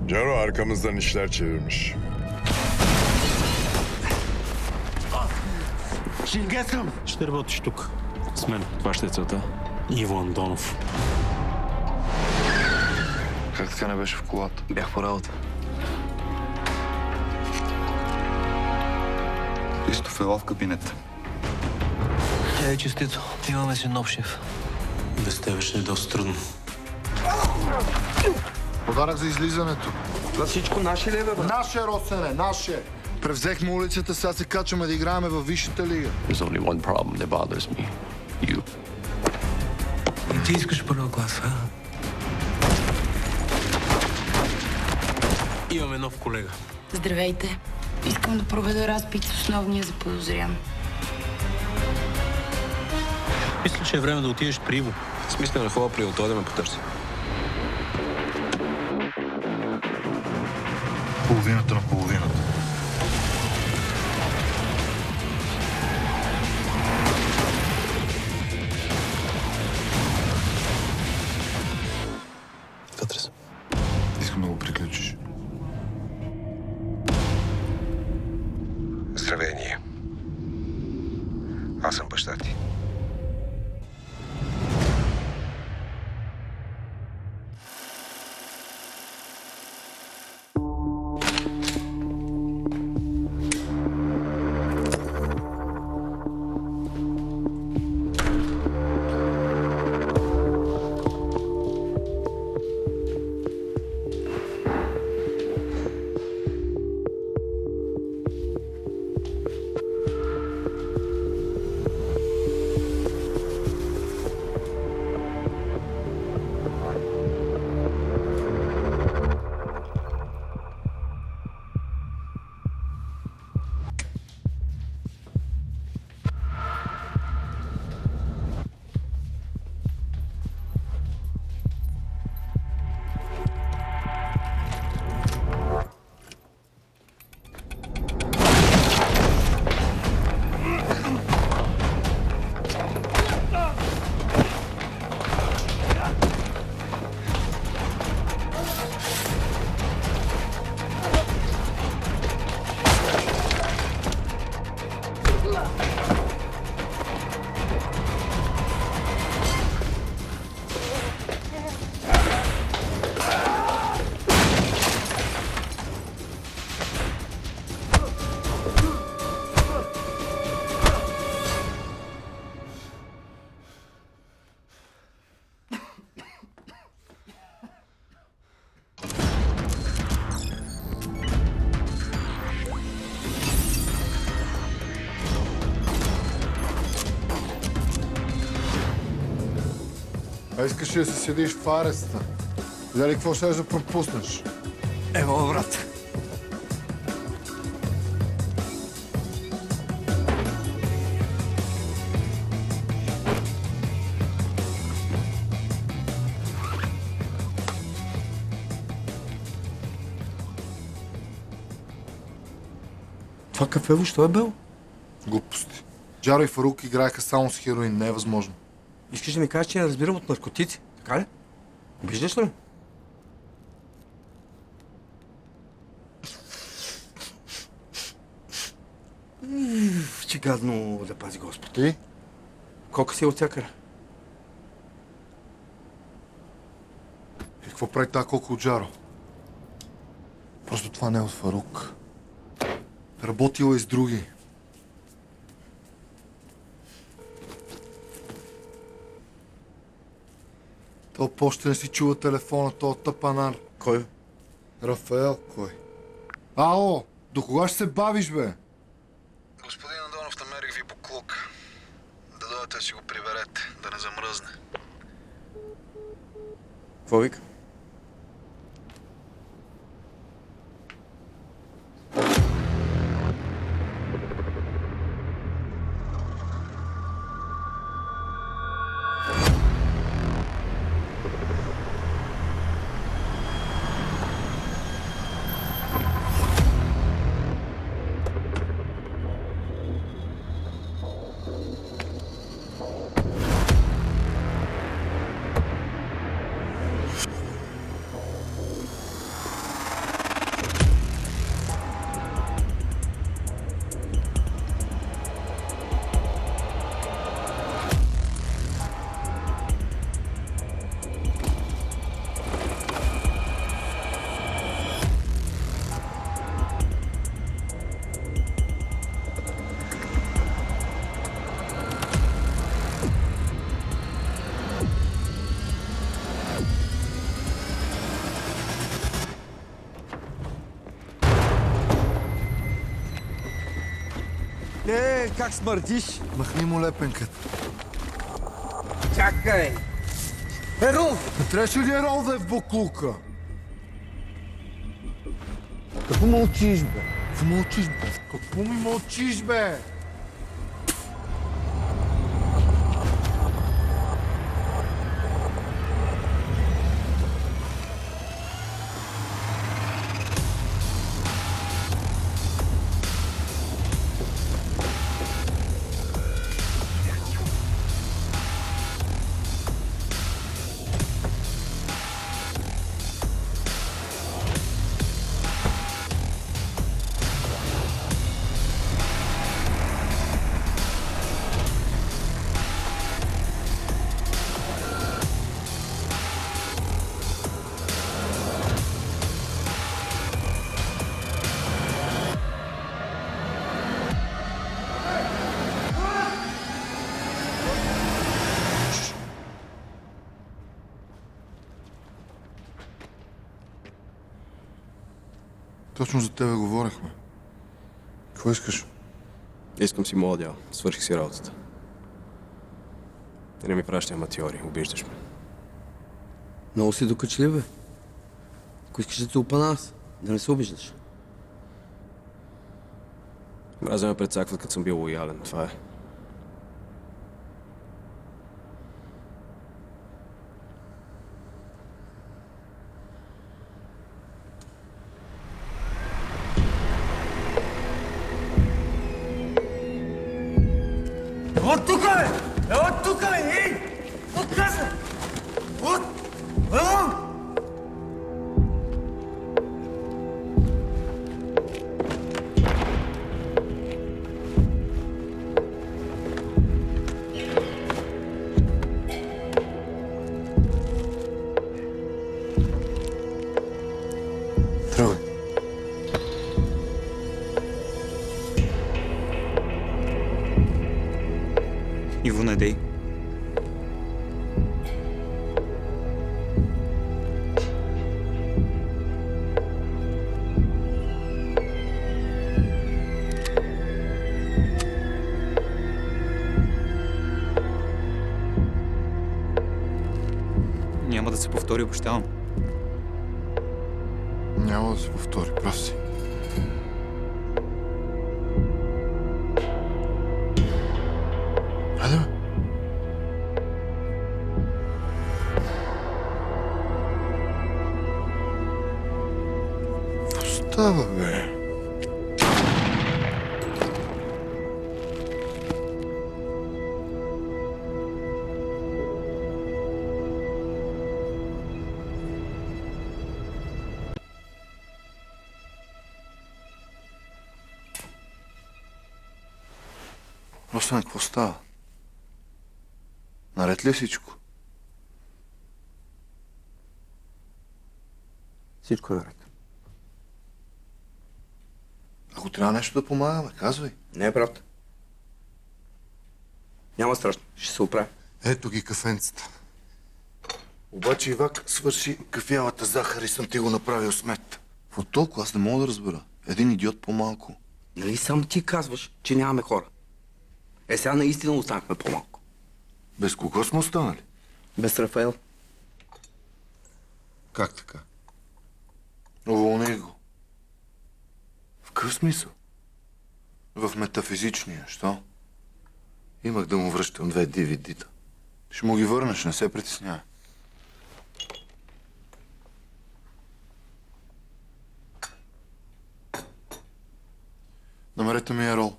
Caro arkamızdan işler çevirmiş. Шингесъм! Ще работиш тук. С мен. Това ще е целта. Иво Андонов. Как така не беше в колата? Бях по работа. Христоф ела в кабинета. Честито. Имаме си нов шеф. Без тебе ще е доста трудно. Подарък за излизането. Това всичко наше ли е, бе? Наше, Росене, наше! Превзехме улицата, сега се качваме да играем във Висшата лига. There's only one problem that bothers me. You. И ти искаш първа клас, а? Имаме нов колега. Здравейте. Искам да проведа разпит с основния заподозрян. Мисля, че е време да отидеш при Иво. Смисля на хубава приятел да ме потърси. Половината на половината. Вътре съм. Искам да го приключиш. Здравей, ние. Аз съм баща ти. А искаш ли да се седиш в ареста? Дали какво ще да пропуснеш? Ево, брат. Това кафе въобще е бил? Глупости. Джаро и Фарук играеха само с хероин. Не е възможно. Искаш да ми кажеш, че не разбирам от наркотици, така ли? Виждаш ли? Че гадно да пази Господ. Ти? Колко си от всякъде? И какво прави тази колко от Джаро? Просто това не е от Фарук. Работила и с други. То още не си чува телефона, то тъпанар. Кой? Рафаел, кой? Ало, до кога ще се бавиш, бе? Господин Андонов, намерих ви буклук. Да дойдете да си го приберете, да не замръзне. Какво вика? Как смърдиш? Махни му лепенката. Чакай! Ерол! Не трябваше ли Ерол да е в буклука? Какво мълчиш, бе? Какво мълчиш, бе? Какво ми мълчиш, бе? Точно за тебе говорихме. Какво искаш? Искам си моя дял. Свърших си работата. И не ми пращай аматьори, обиждаш ме. Много си докачлив, бе. Ако искаш да те опана аз, да не се обиждаш. Мразя ме прецакват, като съм бил лоялен. Това е. От тук, бе! От тук, бе! Ей! От каза! От! Тръгвай. Иво, не дей. Няма да се повтори, обещавам. Няма да се повтори, прав си. Хайде, бе. Какво става, бе? Росен, какво става? Наред ли е всичко? Всичко е наред. Ако трябва нещо да помагаме, казвай. Не е правда. Няма страшно. Ще се оправя. Ето ги кафенцата. Обаче Ивак свърши кафявата захар и съм ти го направил смет. Какво толкова? Аз не мога да разбера. Един идиот по-малко. Нали само ти казваш, че нямаме хора? Сега наистина останахме по-малко. Без кого сме останали? Без Рафаел. Как така? Уволних го. В какъв смисъл? В метафизичния, що? Имах да му връщам 2 DVD-та. Ще му ги върнеш, не се притеснявай. Намерете ми Ерол.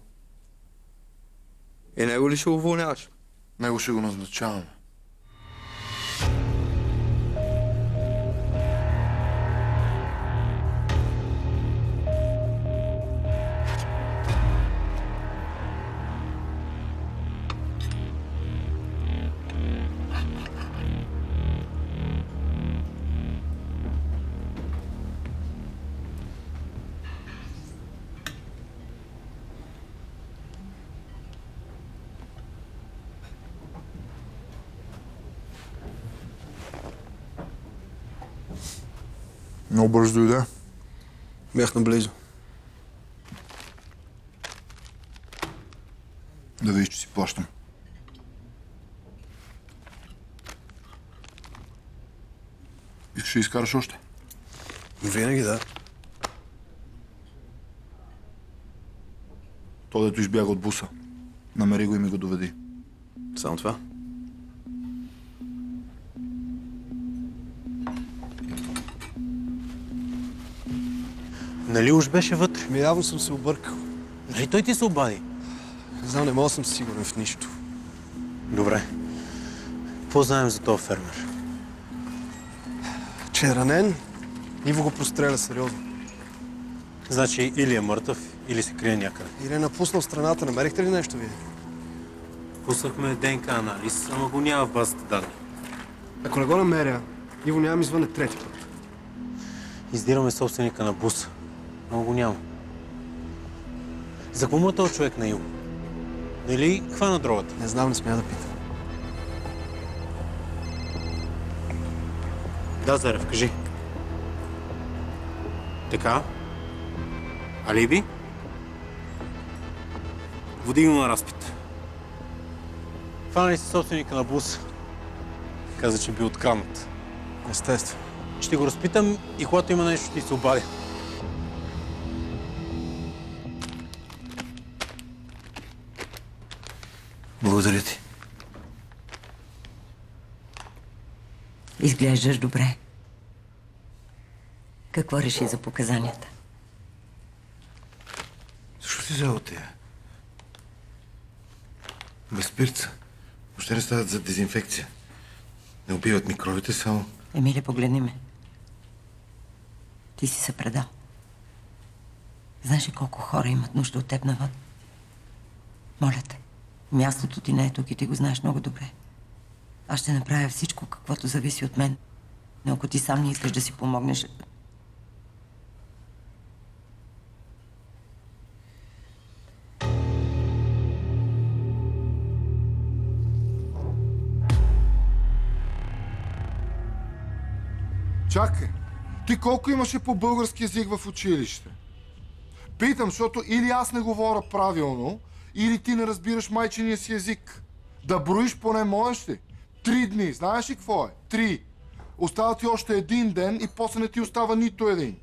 И него ли ще уволняваш? Него ще го назначаваме. Много бързо дойде. Бях наблизо. Да видиш, че си плащам. Искаш да изкараш още? Винаги да. То, дето избяга от буса. Намери го и ми го доведи. Само това. Нали уж беше вътре? Явно съм се объркал. Нали той ти се обади? Не знам, не мога да съм сигурен в нищо. Добре. Какво знаем за този фермер? Че е ранен, Иво го простреля сериозно. Значи или е мъртъв, или се крие някъде. Или е напуснал страната. Намерихте ли нещо вие? Пуснахме ДНК анализ, ама го няма в базата данни. Ако не го намеря, Иво няма ми звъне трети път. Издираме собственика на буса, но го няма. За какво му е този човек на Иво? Нали хвана другата? Не знам, не смея да питам. Да, Зарев, кажи. Така. Алиби? Води го на разпит. Хвана ли си собственика на буса? Каза, че бил откраднат. Естествено. Ще го разпитам и когато има нещо, ще ти се обадя. Благодаря ти. Изглеждаш добре. Какво реши за показанията? Защо си взел тия? Без спирца. Въобще не стават за дезинфекция. Не убиват микробите, само... Емилия, погледни ме. Ти си се предал. Знаеш ли колко хора имат нужда от теб навън? Моля те, мястото ти не е тук и ти го знаеш много добре. Аз ще направя всичко, каквото зависи от мен. Но ако ти сам не искаш да си помогнеш... Чакай! Ти колко имаше по български език в училище? Питам, защото или аз не говоря правилно, или ти не разбираш майчиния си език. Да броиш поне можеш ли? 3 дни. Знаеш ли какво е? 3. Остава ти още един ден и после не ти остава нито един.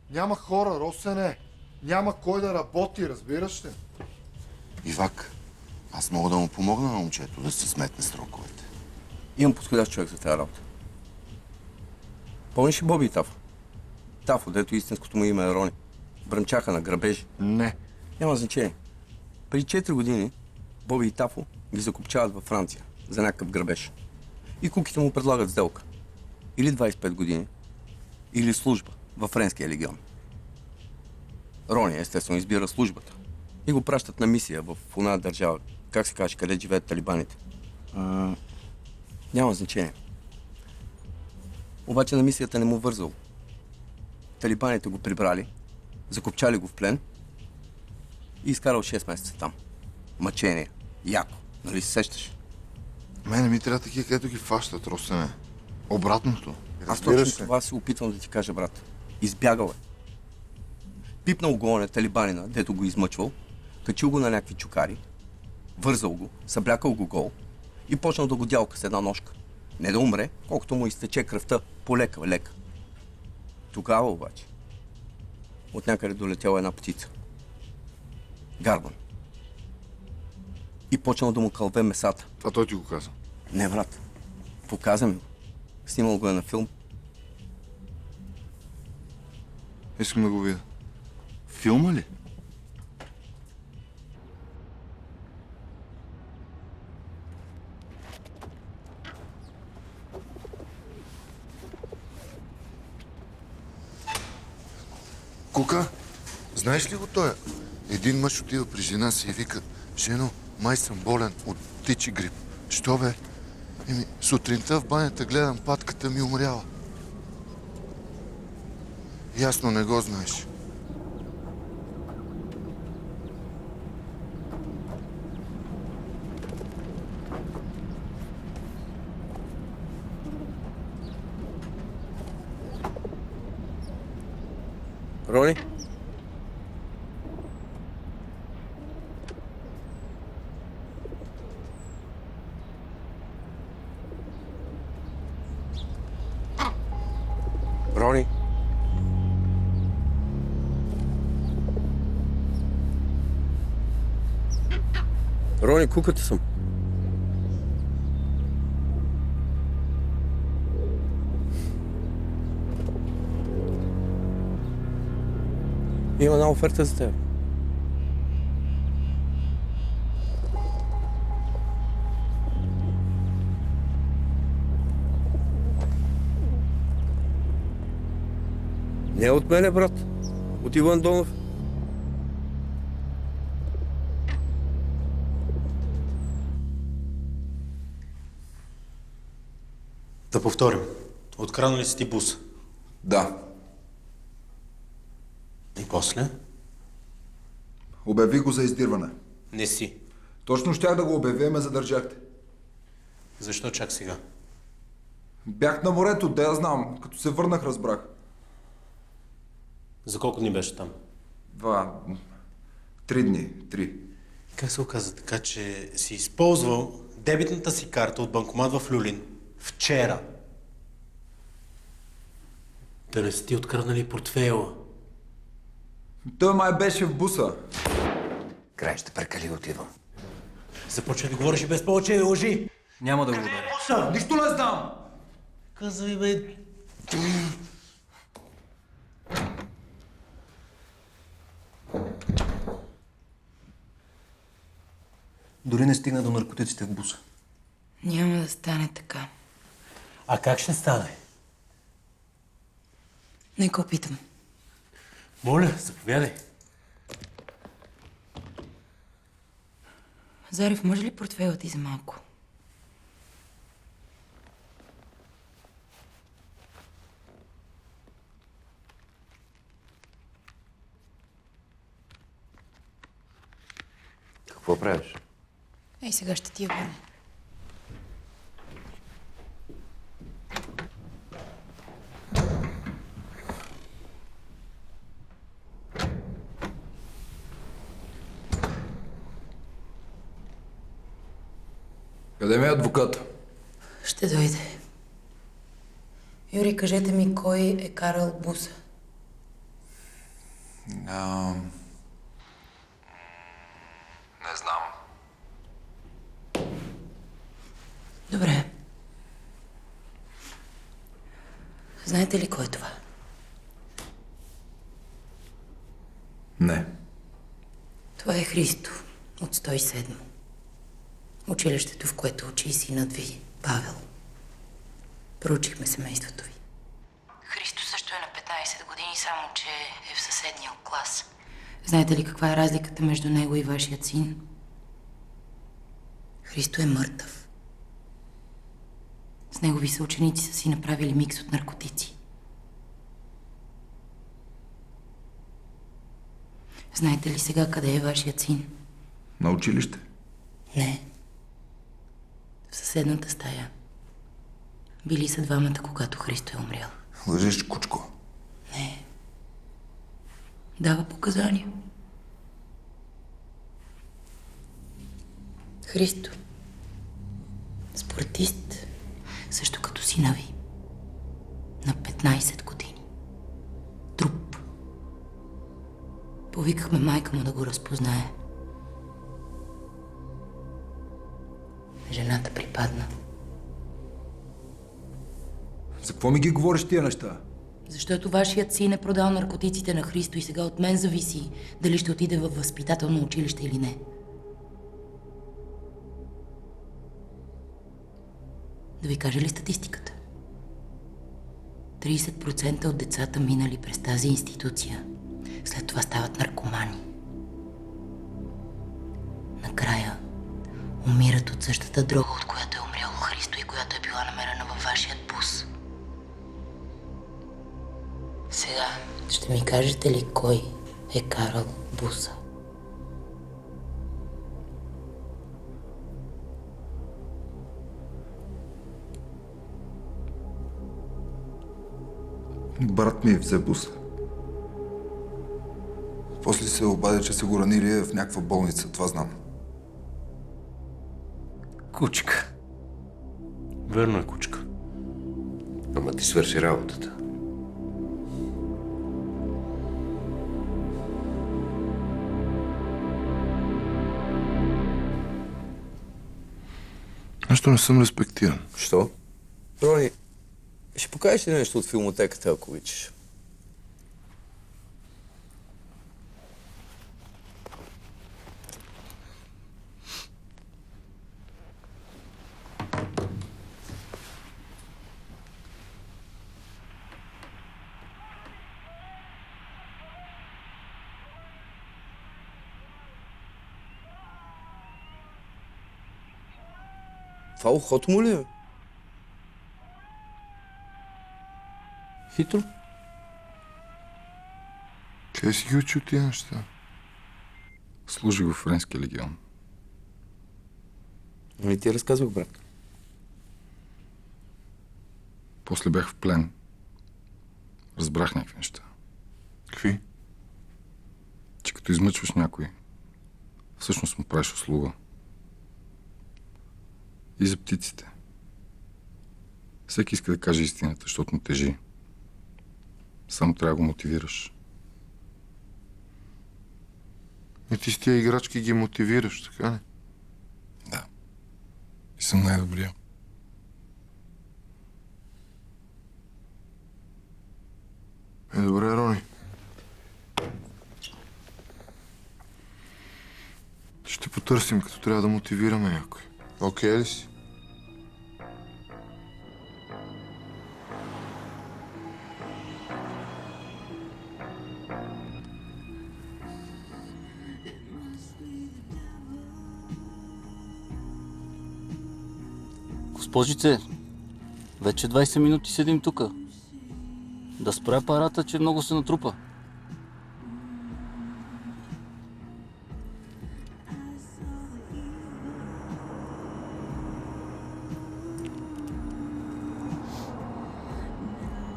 Няма хора, Росене. Няма кой да работи, разбираш ли? Ивак, аз мога да му помогна на момчето да се сметне сроковете. Имам подходящ човек за тази работа. Помниш ли Боби и Тафо? Тафо, дето истинското му име е Рони. Бръмчаха на грабежи. Не. Няма значение. Преди 4 години Боби и Тафо ги закупчават във Франция за някакъв грабеж. И куките му предлагат сделка. Или 25 години, или служба във Френския легион. Рони естествено избира службата и го пращат на мисия в една държава, как се каже, къде живеят талибаните. Няма значение. Обаче на мисията не му вързало. Талибаните го прибрали, закопчали го в плен и изкарал 6 месеца там. Мъчение. Яко. Нали се сещаш? Мене ми трябва такива, където ги фащат, Росене. Обратното. Аз точно това се опитвам да ти кажа, брат. Избягал е. Пипнал го на талибанина, дето го измъчвал, качил го на някакви чукари, вързал го, съблякал го гол и почнал да го дялка с една ножка. Не да умре, колкото му изтече кръвта полека-лека. Тогава обаче от някъде долетяла една птица. Гарбан. И почнал да му кълве месата. Това той ти го каза? Не, брат. Показа ми го. Снимал го е на филм. Искам да го видя. Филма ли? Кука, знаеш ли го той? Един мъж отива при жена си и вика: жено, май съм болен от птичи грип. Що бе? Сутринта в банята гледам, патката ми умряла. Ясно не го знаеш. Рони? Рони, куката съм. Има една оферта за теб. Не от мене, брат. От Иван Донов. Да повторим. Откраднали ли си ти бус? Да. И после? Обяви го за издирване. Не си. Точно щях да го обявя, ме задържахте. Защо чак сега? Бях на морето, да я знам. Като се върнах, разбрах. За колко дни беше там? 3 дни. 3. Как се оказа така, че си използвал дебитната си карта от банкомат в Люлин вчера? Да не си ти откраднали портфейла? Той май беше в буса. Край ще прекали отивам. Започва да говориш и без повече лъжи. Няма да го ударя. Нищо не знам! Казвай, бе. Дори не стигна до наркотиците в буса. Няма да стане така. А как ще стане? Нека опитам. Моля, заповядай. Зарев, може ли портфейла ти за малко? Какво правиш? Ей, сега ще ти я върна. Къде ми е адвоката? Ще дойде. Юри, кажете ми, кой е карал буса? Не знам. Добре. Знаете ли кой е това? Не. Това е Христо от 107. Училището, в което учи и синът ви, Павел. Проучихме семейството ви. Христо също е на 15 години, само че е в съседния клас. Знаете ли каква е разликата между него и вашият син? Христо е мъртъв. С негови съученици са си направили микс от наркотици. Знаете ли сега къде е вашият син? На училище? Не. В съседната стая. Били са двамата, когато Христо е умрял. Лъжиш, кучко. Не. Дава показания. Христо. Спортист. Също като сина ви. На 15 години. Труп. Повикахме майка му да го разпознае. Жената припадна. За какво ми ги говориш тия неща? Защото вашият син е продал наркотиците на Христо и сега от мен зависи дали ще отиде във възпитателно училище или не. Да ви кажа ли статистиката? 30% от децата минали през тази институция след това стават наркомани. Накрая умират от същата дрога, от която е умрял Христо и която е била намерена във вашият бус. Сега ще ми кажете ли кой е карал буса? Брат ми взе буса. После се обадя, че са го ранили в някаква болница. Това знам. Кучка. Верно е, кучка. Ама ти свърши работата. Нещо не съм респектиран. Що? Рони, ще покажеш ли нещо от филмотеката, ако обичаш? Това ухото му ли е? Хитро. Къде си ги учи от тия неща? Служи го в Френския легион. Нали ти разказвах, брат? После бях в плен. Разбрах някакви неща. Какви? Че като измъчваш някой, всъщност му правиш услуга. И за птиците. Всеки иска да каже истината, защото му тежи. Само трябва да го мотивираш. И ти с тия играчки ги мотивираш, така ли? Да. И съм най-добрия. Добре, Рони. Ще потърсим, като трябва да мотивираме някой. Окей ли си? Госпожице, вече 20 минути седим тука. Да спре апарата, че много се натрупа.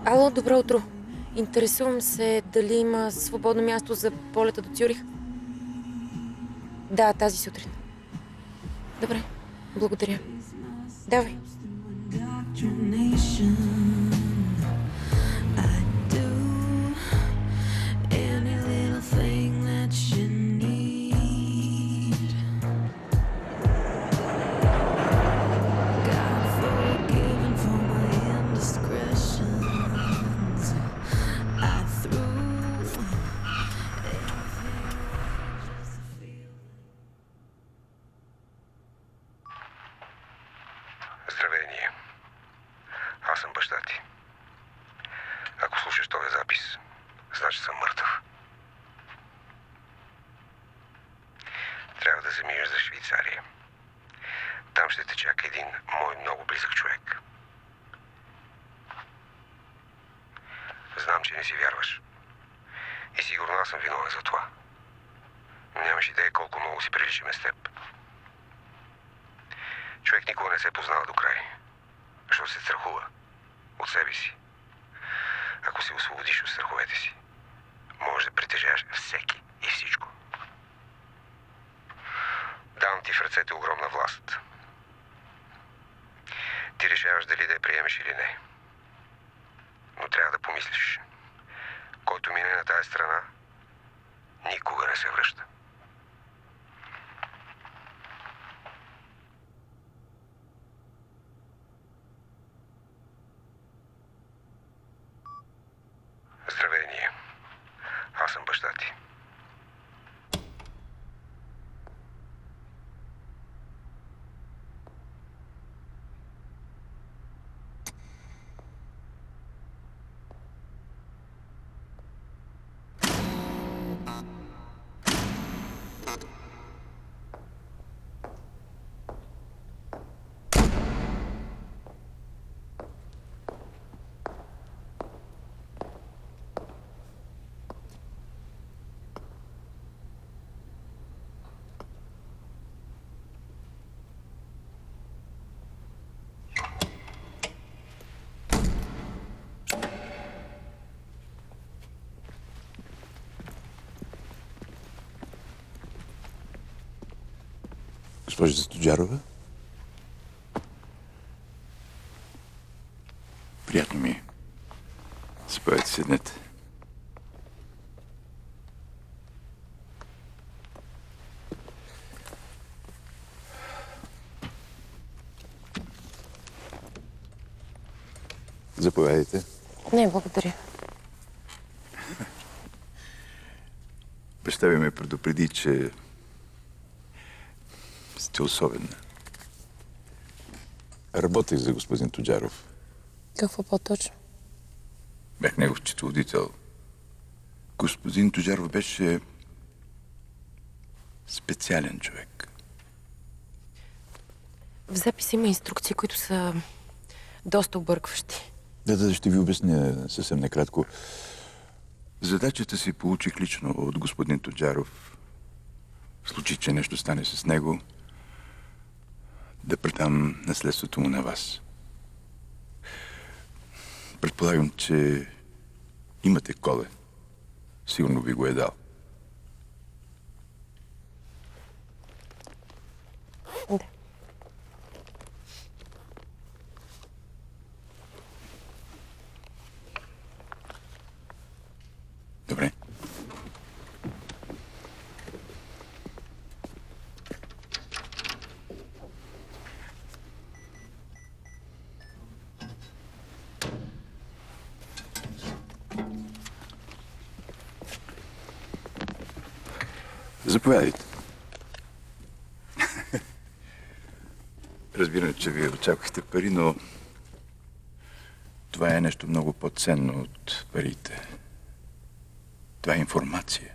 Ало, добро утро. Интересувам се дали има свободно място за полета до Цюрих. Да, тази сутрин. Добре, благодаря. Давай. Здравение. Аз съм баща ти. Ако слушаш този запис, значи съм мъртъв. Трябва да заминеш за Швейцария. Там ще те чака един мой много близък човек. Знам, че не си вярваш. И сигурно аз съм виновен за това. Но нямаш идея колко много си приличаме с теб. Човек никога не се познава до край, защото се страхува от себе си. Ако се освободиш от страховете си, можеш да притежаваш всеки и всичко. Давам ти в ръцете огромна власт. Ти решаваш дали да я приемеш или не. Но трябва да помислиш. Който мине на тая страна, никога не се връща. Здравение. Аз съм баща ти. Госпожа Стоджарова? Приятно ми е. Заповядайте, седнете. Заповядайте. Не, благодаря. Баща ви ме предупреди, че сте особена. Работех за господин Тоджаров. Какво по-точно? Бях негов счетоводител. Господин Тоджаров беше специален човек. В записа има инструкции, които са доста объркващи. Да, ще ви обясня съвсем накратко. Задачата си получих лично от господин Тоджаров. В случай, че нещо стане с него, да предам наследството му на вас. Предполагам, че имате коле. Сигурно ви го е дал. Да. Добре. Заповядайте. Разбирам, че вие очаквахте пари, но това е нещо много по-ценно от парите. Това е информация.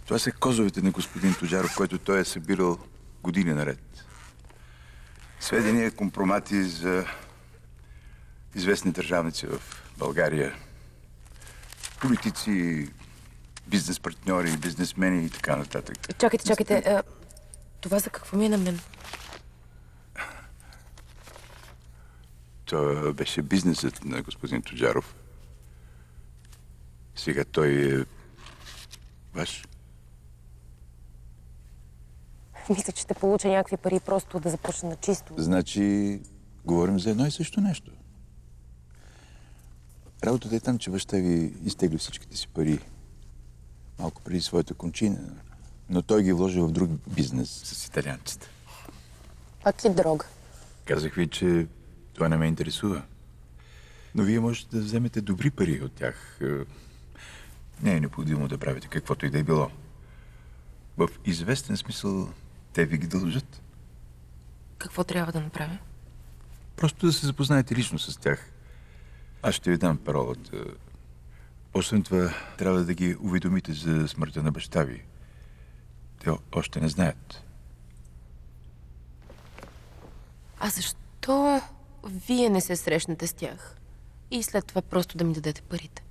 Това са козовете на господин Тоджаров, който той е събирал години наред. Сведения, компромати за известни държавници в България, политици, бизнес партньори, бизнесмени и така нататък. Чакайте. Това за какво ми е на мен? Това беше бизнесът на господин Тоджаров. Сега той е ваш. Мисля, че ще получа някакви пари просто да започна на чисто. Значи, говорим за едно и също нещо. Работата е там, че баща ви изтегли всичките си пари малко преди своята кончина, но той ги вложи в друг бизнес с италианците. Пак ли дрога? Казах ви, че това не ме интересува. Но вие можете да вземете добри пари от тях. Не е необходимо да правите каквото и да е било. В известен смисъл те ви ги дължат. Какво трябва да направя? Просто да се запознаете лично с тях. Аз ще ви дам паролата. Освен това, трябва да ги уведомите за смъртта на баща ви. Те още не знаят. А защо вие не се срещнете с тях? И след това просто да ми дадете парите?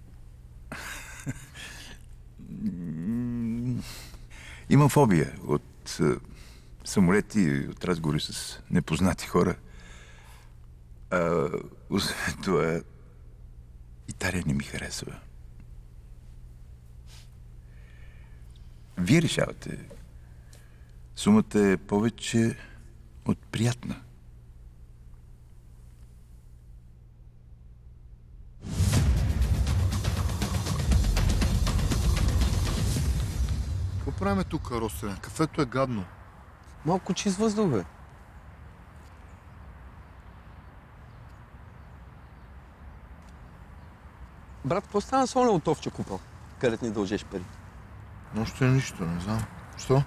Имам фобия от самолети, от разговори с непознати хора. Освен това, Италия не ми харесва. Вие решавате. Сумата е повече от приятна. Какво правим тук, Росен? Кафето е гадно. Малко чист въздух, бе. Брат, какво стана с оня от овче купал, където ни дължеш пари? Още нищо, не знам. Що?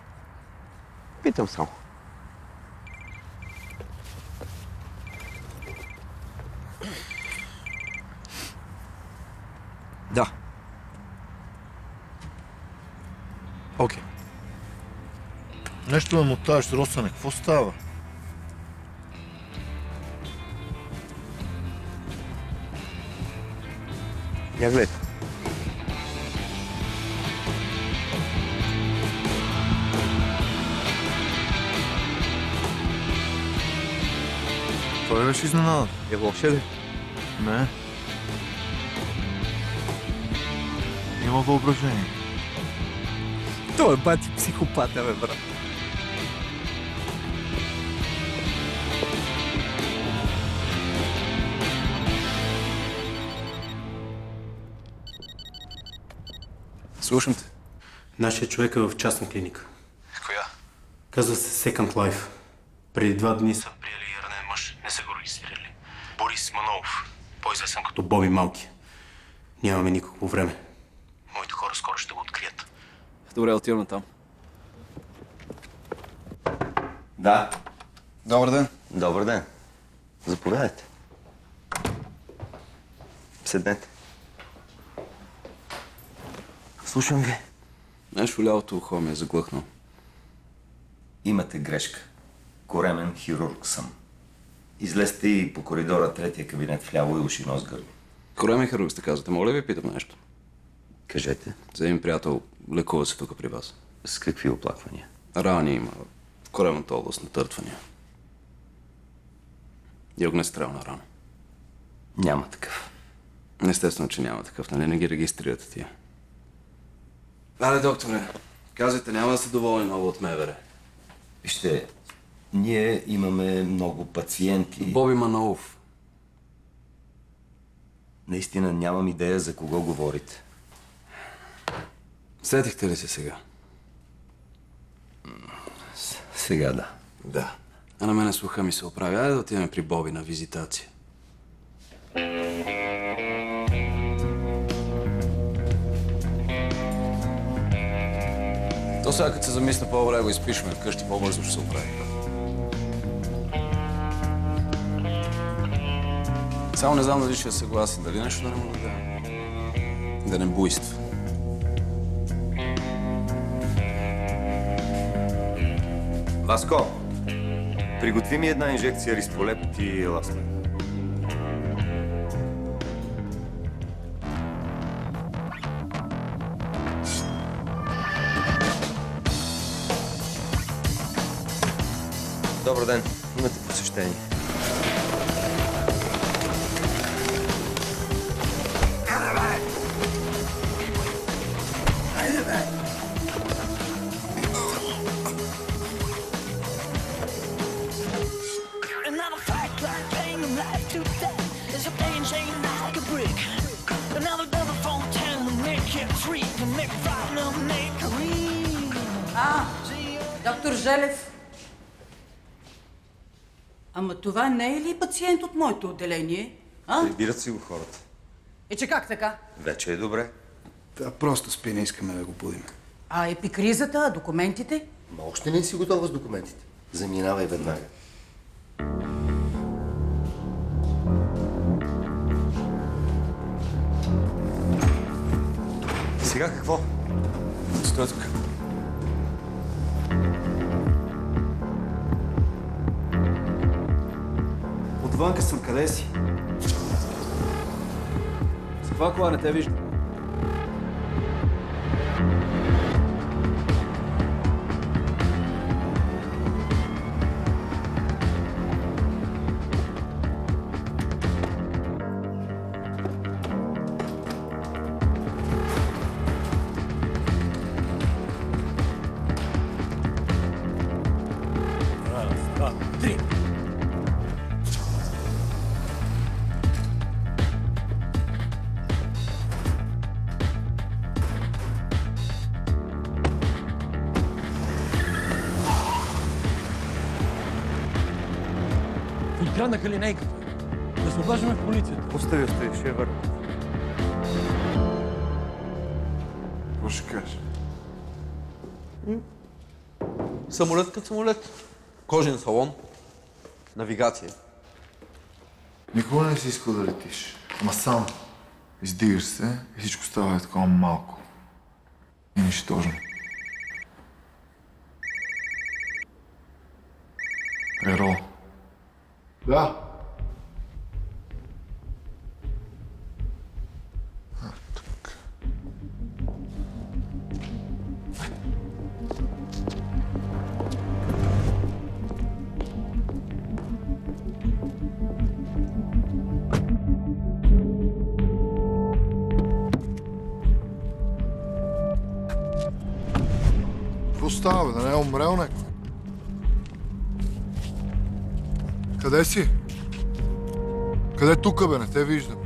Питам само. Да. Окей. Нещо ме мотаеш, Росене. Какво става? Я гледай. Това ли беше изненада? Е лоша ли? Не. Има въображение. Той е бати психопата, бе, брат. Слушам те. Нашия човек е в частна клиника. Коя? Казва се Second Life. Преди 2 дни са приели ярнен мъж. Не са го регистрирали. Борис Манолов, по-известен като Боби Малки. Нямаме никакво време. Моите хора скоро ще го открият. Добре, отиваме там. Да. Добър ден. Добър ден. Заповядайте. Седнете. Слушам ви. Нещо лявото ухо ми е заглъхнал. Имате грешка. Коремен хирург съм. Излезте и по коридора, третия кабинет вляво и уши, нос, гърло. Коремен хирург сте казвате. Моля ви, питам нещо. Кажете. За един приятел лекува се тук при вас. С какви оплаквания? Рани има в коремната област, натъртвания. И огнестрелна рана. Няма такъв. Естествено, че няма такъв, нали? Не ги регистрирате тия. Але, докторе, казвайте, няма да сте доволни много от МВР. Вижте, ние имаме много пациенти. Боби Манолов. Наистина нямам идея за кого говорите. Сетихте ли се сега? Сега да. Да. А на мене слуха ми се оправи. Айде да отидем при Боби на визитация. То сега като се замисля по-добре го изпишме вкъщи, по-бързо ще се оправи. Само не знам дали ще е съгласен, дали нещо да не му да не буйства. Васко, приготви ми една инжекция рисполепт и еластин. Добър ден, имате посещение. Доктор Желев. Ама това не е ли пациент от моето отделение? А? Прибират си го хората. Че как така? Вече е добре. Да, просто спи, не искаме да го будим. А епикризата, документите? Но още не си готова с документите. Заминавай веднага. Сега какво? Стой тук. Отвънка съм, къде си? С каква кола не те виждам? Откраднаха линейката. Да се обаждаме в полицията. Остави, ще я върна. Какво ще кажеш? Самолет като самолет. Кожен салон. Навигация. Никога не си искал да летиш. Ама сам. Издигаш се и всичко става такова малко. И нищожно. Еро. Да. Тук. Какво става, бе? Да не е умрел някой? Къде си? Къде тука, бе? Не те виждам.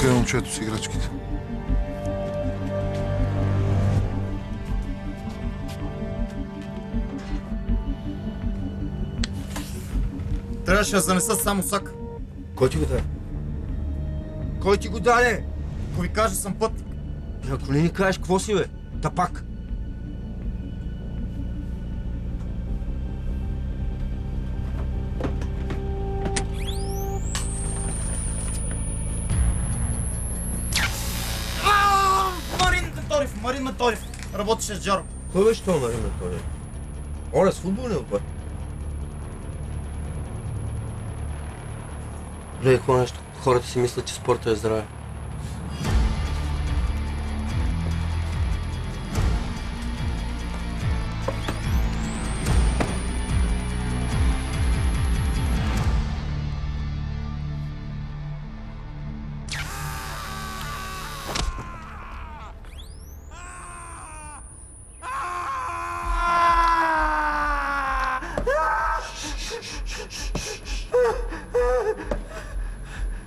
Къде е момчето с играчките? Трябваше да занеса само сак. Кой ти го даде? Кой ти го даде? Ако ви кажа, съм път. Ако не ни кажеш, какво си, бе? Тапак. Марин Методиев. Работеше с Джаро. Кой беше това Марин Методиев? Оля, с футболния отбор. Гледай, какво нещо. Хората си мислят, че спорта е здраве.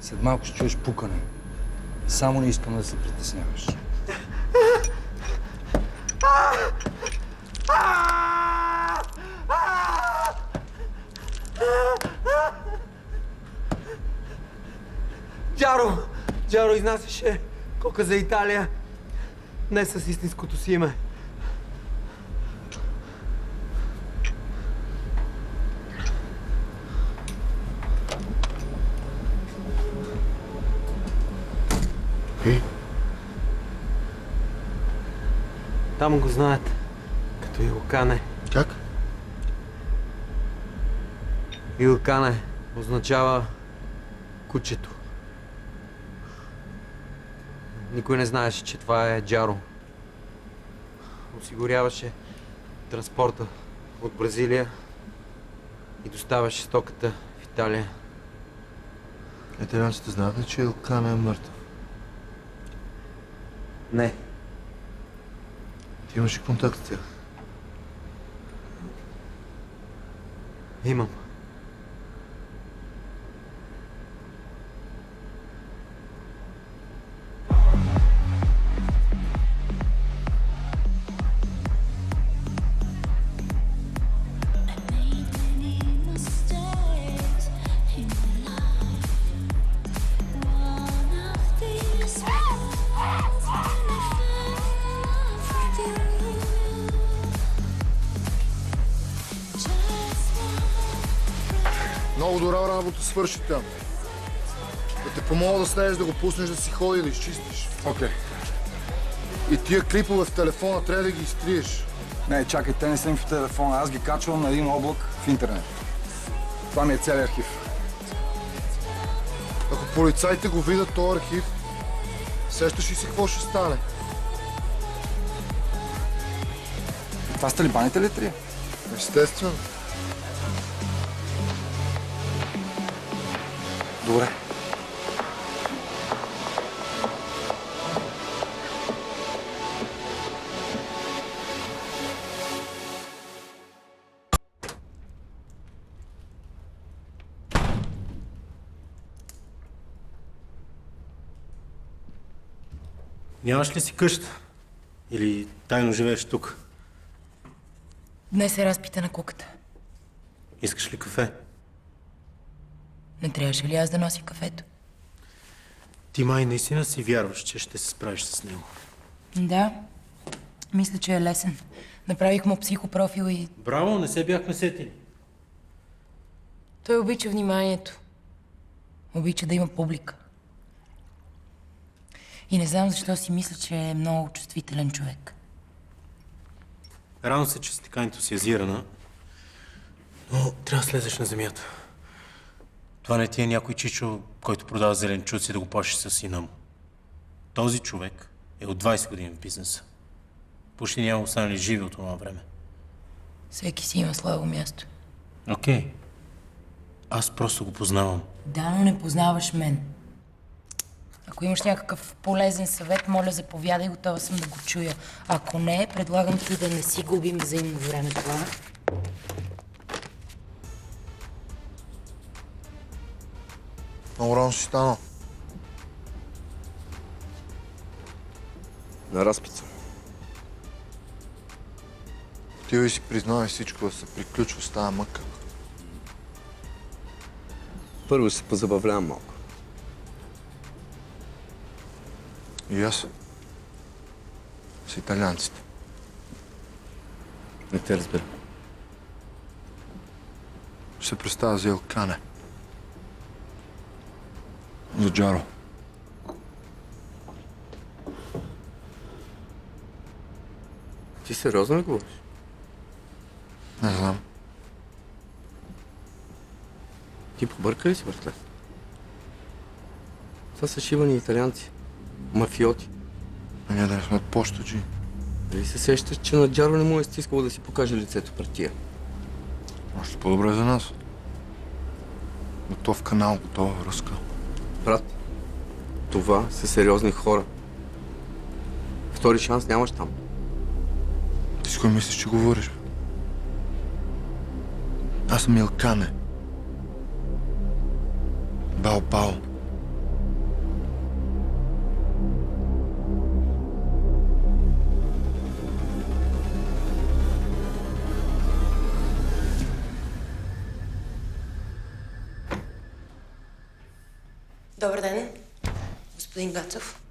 След малко ще чуеш пукане. Само не искам да се притесняваш. Джаро изнасяше кока за Италия. Не с истинското си име. Там го знаят, като Илкане. Как? Илкане означава кучето. Никой не знаеше, че това е Джаро. Осигуряваше транспорта от Бразилия и доставяше стоката в Италия. Италианците знаят ли, че Илкане е мъртъв? Не. Ти имаш ли контакт с тях? Имам. Много добра работа свърши там. Да те помогна да слезеш, да го пуснеш да си ходи и да изчистиш. Окей. И тия клипове в телефона трябва да ги изтриеш. Не, чакай, те не са им в телефона. Аз ги качвам на един облак в интернет. Това ми е целият архив. Ако полицайите го видят този архив, сещаш ли си какво ще стане? Това с талибаните ли трия? Естествено. Добре. Нямаш ли си къща? Или тайно живееш тук? Днес е разпита на куката. Искаш ли кафе? Не трябваше ли аз да нося кафето? Ти май наистина си вярваш, че ще се справиш с него. Да. Мисля, че е лесен. Направих му психопрофил и... Браво, не се бяхме сетили. Той обича вниманието. Обича да има публика. И не знам защо си мисля, че е много чувствителен човек. Рано се, че си така ентусиазирана, но трябва да слезеш на земята. Това не ти е някой чичо, който продава зеленчуци да го плаши със сина му. Този човек е от 20 години в бизнеса. Почти няма останали живи от това време. Всеки си има слабо място. Окей. Аз просто го познавам. Да, но не познаваш мен. Ако имаш някакъв полезен съвет, моля, заповядай, готова съм да го чуя. Ако не, предлагам ти да не си губим взаимно време това. Много рано си станал. На разпица. Отивай и си признавай всичко, да се приключва с тая мъка. Първо се позабавлявам малко. И аз. С италианците. Не те разбира. Ще се представя за Елкане. За Джаро. Ти сериозно ли говориш? Не знам. Ти побърка ли си, братле? Това са шивани италианци. Мафиоти. А ние да не сме почтаджи. Дали се сещаш, че на Джаро не му е стискало да си покаже лицето пред тия? Още по-добре за нас. Готов канал, готова връзка. Брат, това са сериозни хора. Втори шанс нямаш там. Ти с кой мислиш, че говориш? Аз съм Елкане. Бао. Добър ден, господин Гацов.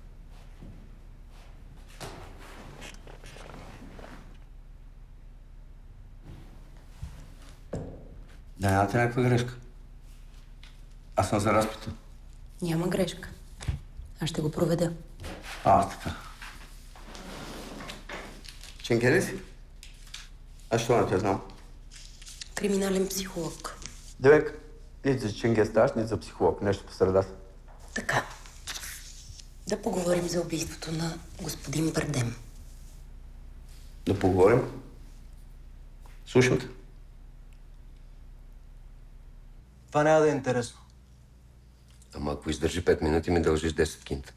Да, нямате някаква грешка. Аз съм за разпита. Няма грешка. Аз ще го проведа. Така. Ченге ли си? Аз що не те знам? Криминален психолог. Девек, нито за Ченге ставаш, нито за психолог. Нещо по средата. Така. Да поговорим за убийството на господин Бардем. Да поговорим? Слушам те. Това няма да е интересно. Ама ако издържи 5 минути, ми дължиш 10 кинта.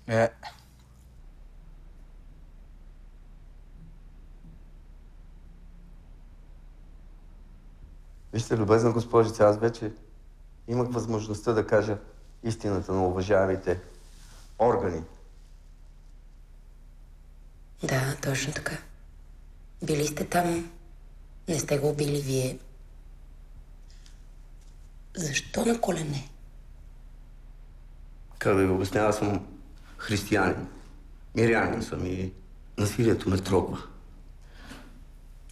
Вижте, любезна госпожица, аз вече имах възможността да кажа истината на уважаемите органи. Да, точно така. Били сте там. Не сте го убили вие. Защо на колене? Как да ви обясня, аз съм християнин. Мирянин съм и насилието ме трогва.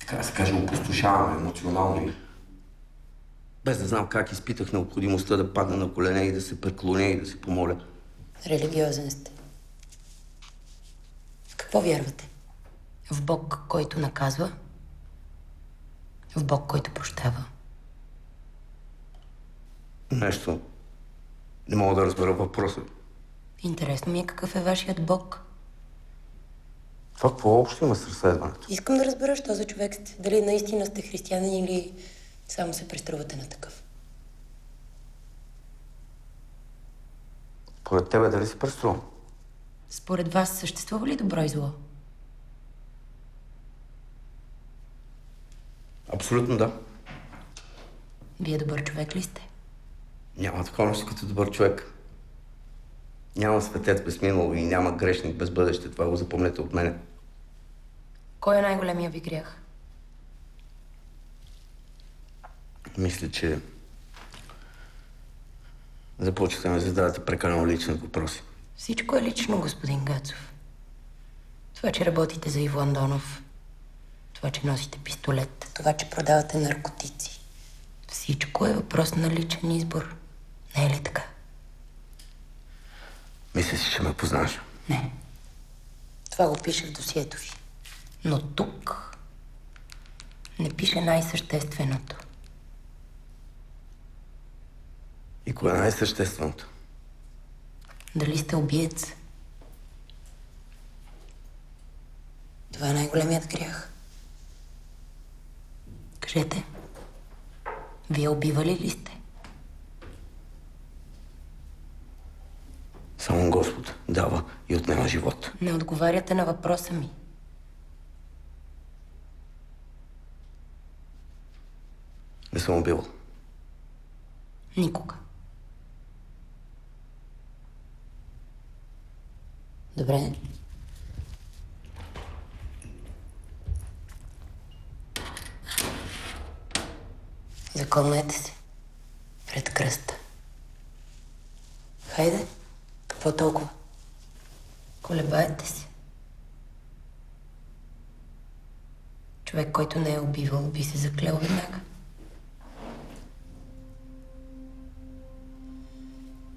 Така да се каже, опустошаваме емоционално и без да знам как изпитах необходимостта да падна на колене и да се преклоня и да се помоля. Религиозен сте. В какво вярвате? В Бог, който наказва? В Бог, който прощава? Нещо. Не мога да разбера въпроса. Интересно ми е какъв е вашият Бог. Това по-общо има с разследването. Искам да разбера, що за човек сте. Дали наистина сте християнин или само се преструвате на такъв. Поред тебе дали си преструвам? Според вас съществува ли добро и зло? Абсолютно да. Вие добър човек ли сте? Няма такова нещо като добър човек. Няма светец без минало и няма грешник без бъдеще. Това го запомнете от мене. Кой е най-големия ви грях? Мисля, че започвате да ме задавате прекалено лични въпроси. Всичко е лично, господин Гацов. Това, че работите за Иво Андонов. Това, че носите пистолет. Това, че продавате наркотици. Всичко е въпрос на личен избор. Не е ли така? Мисля си, че ме познаш. Не. Това го пише в досието ви. Но тук не пише най-същественото. И кое е най-същественото? Дали сте убиец? Това е най-големият грях. Кажете, вие убивали ли сте? Само Господ дава и отнема живот. Не отговаряте на въпроса ми. Не съм убивал. Никога. Добре. Закълнете се пред кръста. Хайде, какво толкова? Колебаете се. Човек, който не е убивал, би се заклел веднага.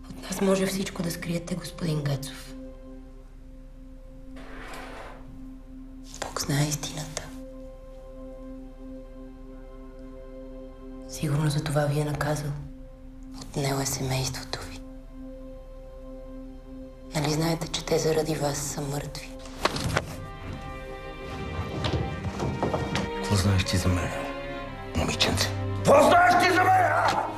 От нас може всичко да скриете, господин Гецов. Бог знае истината. Сигурно за това ви е наказал. Отнел е семейството ви. Нали знаете, че те заради вас са мъртви? Какво знаеш ти за мен, момиченце? Какво знаеш ти за мен, а?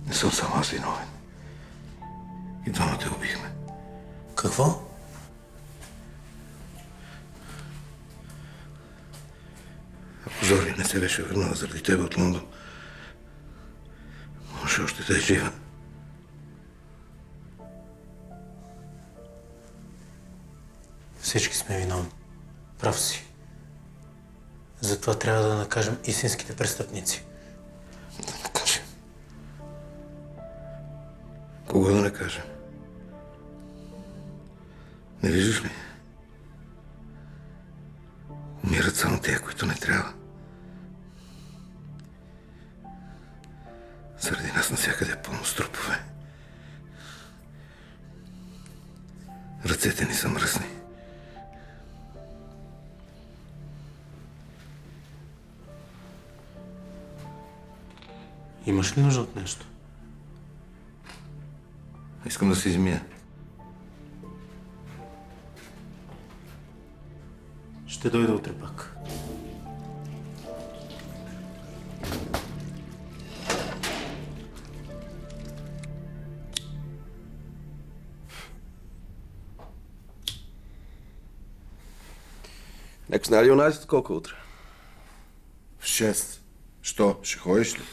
Не съм само аз виновен. И двамата убихме. Какво? Ако Зори не се беше върнала заради тебе от Лондон, може още да е жива. Всички сме виновни. Прав си. Затова трябва да накажем истинските престъпници. Кого да накажем? Не виждаш ли? Умират само тези, които не трябва. Заради нас навсякъде е пълно с трупове. Ръцете ни са мръсни. Имаш ли нужда от нещо? Искам да се измия. Ще дойда утре пак. Некои знали Юнайтед колко утре? В 6. Що? Ще ходиш ли?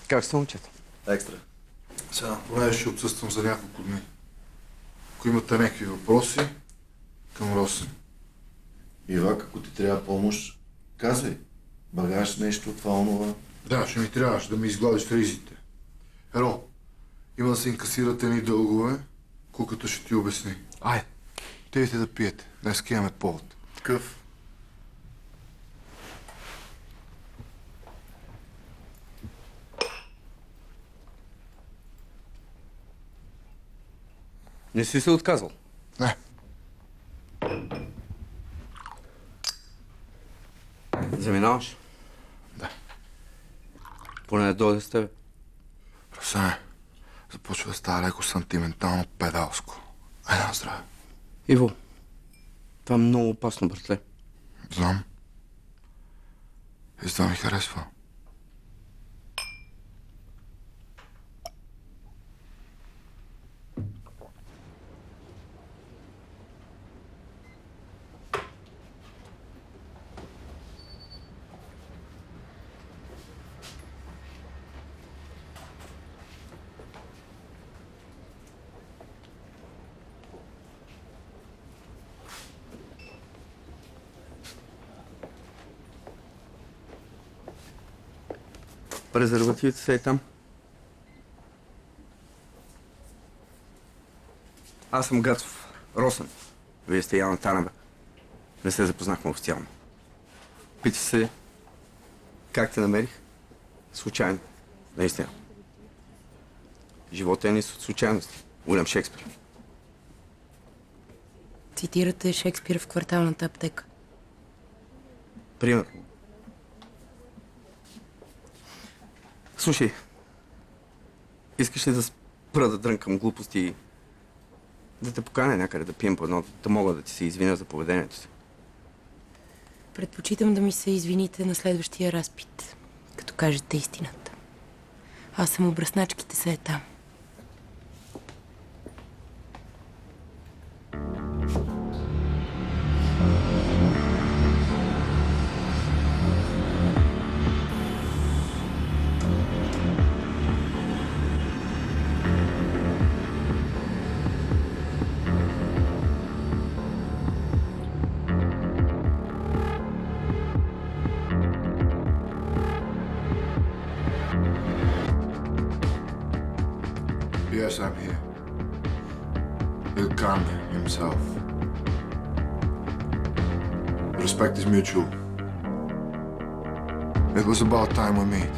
Как сте, момчета? Екстра. Сега, понеже ще отсъствам за няколко дни. Ако имате някакви въпроси, към Росен. Ивак, ако ти трябва помощ, казвай. Багаж, нещо, това, онова. Да, ще ми трябваше да ми изгладиш ризите. Еро, има да се инкасират едни дългове, куката ще ти обясни. Айде, тейте да пиете. Днес имаме повод. Такъв. Не си се отказал? Не. Заминаваш? Да. Поне да дойде с тебе. Росене, започва да става леко сантиментално педалско. На здраве. Иво, това е много опасно, братле. Знам. И това ми харесва. Презервативите са и там. Аз съм Гацов. Росен. Вие сте Яна Танева. Не се запознахме официално. Пита се как те намерих? Случайно. Наистина. Живота е низ от случайности. Уилям Шекспир. Цитирате Шекспир в кварталната аптека. Пример. Слушай, искаш ли да спра да дрънкам глупости и да те поканя някъде да пием по едно, да мога да ти се извиня за поведението си? Предпочитам да ми се извините на следващия разпит, като кажете истината. Аз съм обръсначките се е там. Yes, I'm here. Ilkan himself. Respect is mutual. It was about time we meet.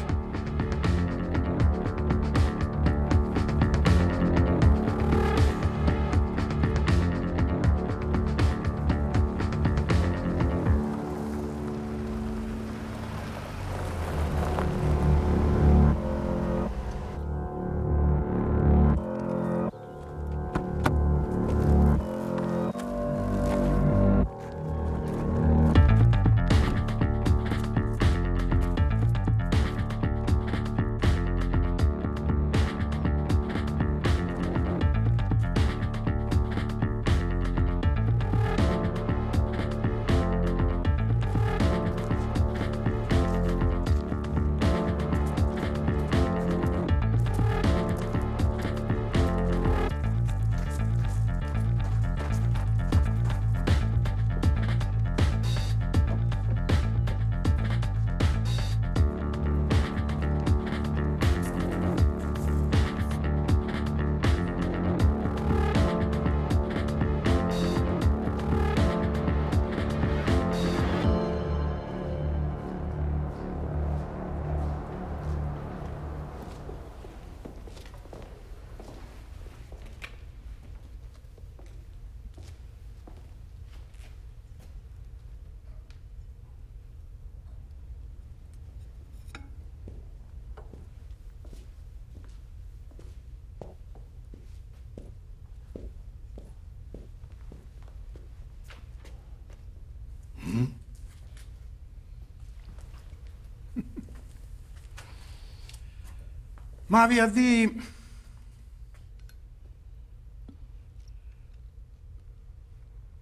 Ma via di...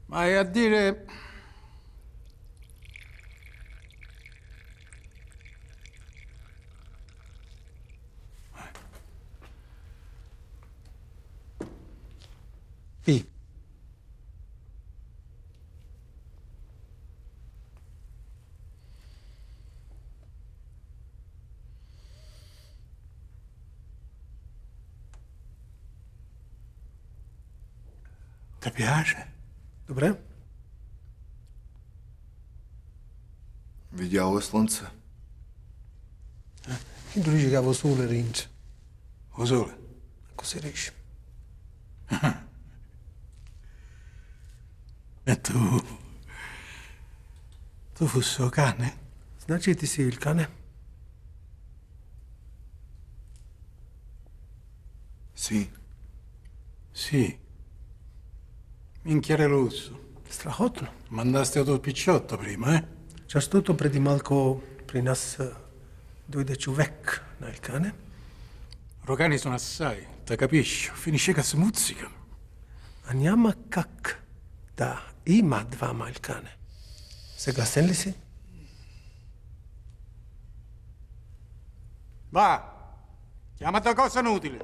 Ma è a dire... Sì. Ti piace? Добре. Видяло е слънце. И дори жигава соле, Ринч. О sole? Ако се реши. E tu fossi cane? Значи ти си Илкане? Sì. Sì. Minchiare rosso. Страхотно. Mandaste il tuo picciotto prima, eh? Защото преди малко при нас дойде човек на Илкане. Rocani sono assai, te capisci? Finisce che si muzzicano. А няма как да има двама Илкане. Съгласен ли си? Va! Chiamate cosa inutile.